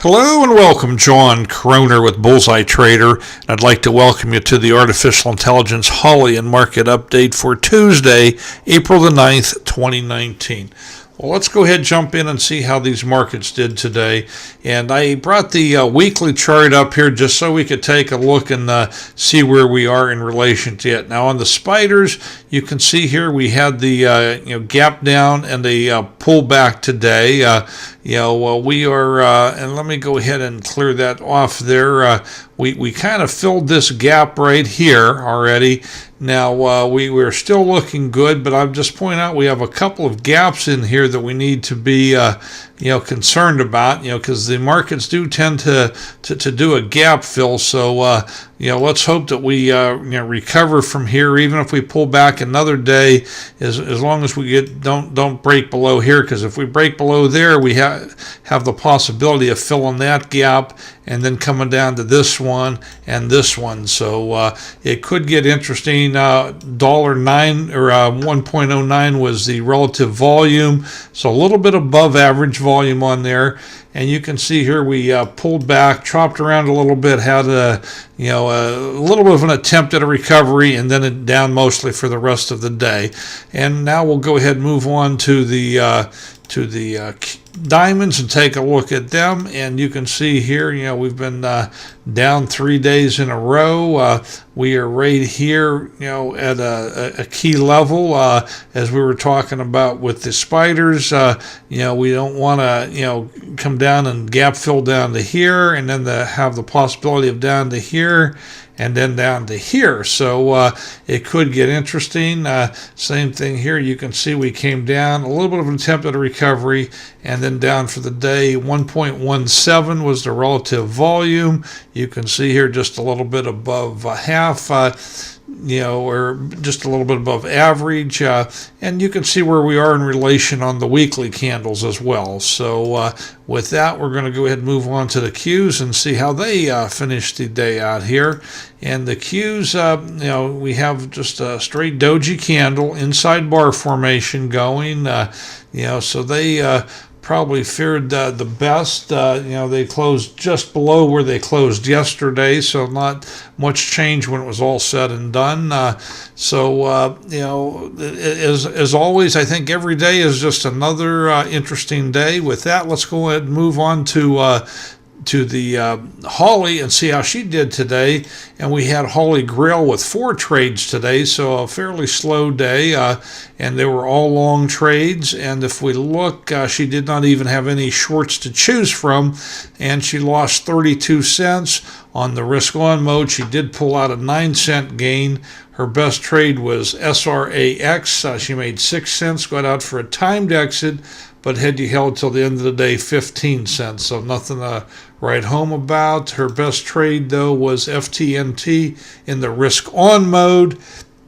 Hello and welcome, John Croner with Bullseye Trader. I'd like to welcome you to the Artificial Intelligence Holly and Market Update for Tuesday, April the 9th, 2019. Well, let's go ahead and jump in and see how these markets did today. And I brought the weekly chart up here just so we could take a look and see where we are in relation to it. Now, on the spiders, you can see here we had the gap down and the pullback today. We are, and let me go ahead and clear that off there. We kind of filled this gap right here already. Now, we're still looking good, but I'm just pointing out we have a couple of gaps in here that we need to be concerned about, because the markets do tend to do a gap fill. So, let's hope that we recover from here, even if we pull back another day, as long as we don't break below here, because if we break below there, we have the possibility of filling that gap and then coming down to this one and this one. So it could get interesting. $1.09 or 1.09 was the relative volume, so a little bit above average volume on there. And you can see here we pulled back, chopped around a little bit, had a little bit of an attempt at a recovery, and then it down mostly for the rest of the day. And now we'll go ahead and move on to the diamonds and take a look at them. And you can see here, we've been down 3 days in a row. We are right here, at a key level, as we were talking about with the spiders. We don't want to, come down and gap fill down to here, and then have the possibility of down to here, and then down to here. So it could get interesting. Same thing here. You can see we came down, a little bit of an attempt at a recovery, and then down for the day. 1.17 was the relative volume. You can see here just a little bit above half, or just a little bit above average. And you can see where we are in relation on the weekly candles as well. So with that, we're going to go ahead and move on to the Qs and see how they finish the day out here. And the Qs, we have just a straight doji candle, inside bar formation going. So they probably fared the best. They closed just below where they closed yesterday, so not much change when it was all said and done. As always, I think every day is just another interesting day. With that, let's go ahead and move on to the Holly and see how she did today. And we had Holly Grail with 4 trades today, so a fairly slow day, and they were all long trades. And if we look, she did not even have any shorts to choose from, and she lost 32 cents on the risk on mode. She did pull out a 9-cent gain. Her best trade was SRAX. She made 6 cents, got out for a timed exit, but had you held till the end of the day, 15 cents. So nothing to write home about. Her best trade, though, was FTNT in the risk on mode.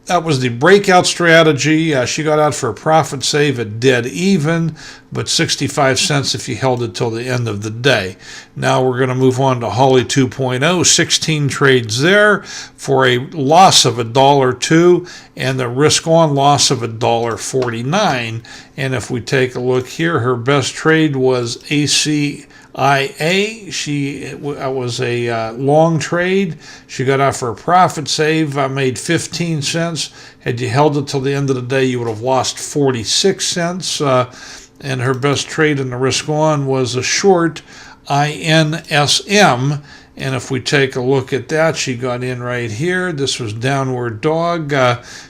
That was the breakout strategy. She got out for a profit save at dead even, but 65 cents if you held it till the end of the day. Now we're going to move on to Holly 2.0. 16 trades there for a loss of $1.02 and the risk on loss of $1.49. And if we take a look here, her best trade was ACIA. It was a long trade. She got out for a profit save, made 15 cents. Had you held it till the end of the day, you would have lost 46 cents. And her best trade in the risk on was a short INSM. And if we take a look at that, she got in right here. This was downward dog.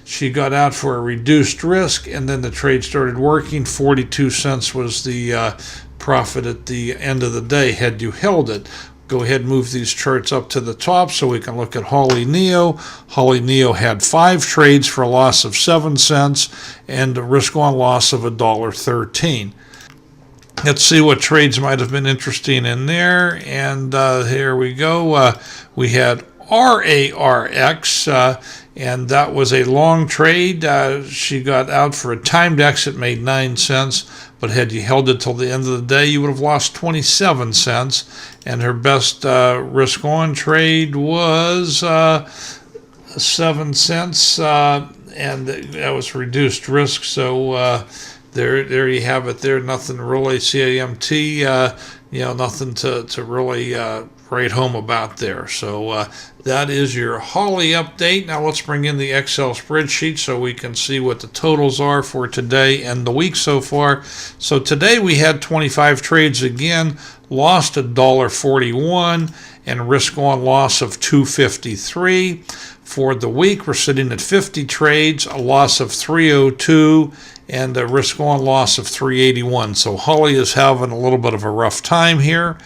She got out for a reduced risk, and then the trade started working. 42 cents was the profit at the end of the day had you held it. Go ahead and move these charts up to the top so we can look at Holly Neo. Holly Neo had 5 trades for a loss of 7 cents and a risk on loss of $1.13. Let's see what trades might have been interesting in there. And here we go. We had RARX, and that was a long trade. She got out for a timed exit, made 9 cents, but had you held it till the end of the day, you would have lost 27 cents. And her best risk on trade was 7 cents, and that was reduced risk. So there you have it there. Nothing really. CAMT, nothing to really write home about there. So that is your Holly update. Now let's bring in the Excel spreadsheet so we can see what the totals are for today and the week so far. So today we had 25 trades again, lost $1.41 and risk on loss of $2.53. For the week, we're sitting at 50 trades, a loss of $3.02 and a risk on loss of $3.81. So Holly is having a little bit of a rough time here.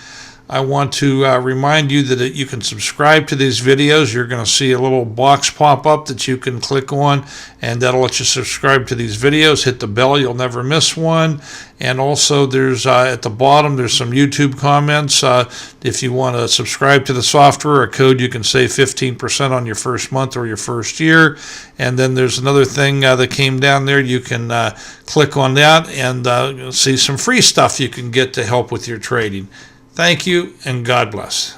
I want to remind you that you can subscribe to these videos. You're going to see a little box pop up that you can click on, and that'll let you subscribe to these videos. Hit the bell, you'll never miss one. And also there's at the bottom, there's some YouTube comments. If you want to subscribe to the software, a code you can save 15% on your first month or your first year. And then there's another thing that came down there. You can click on that and see some free stuff you can get to help with your trading. Thank you, and God bless.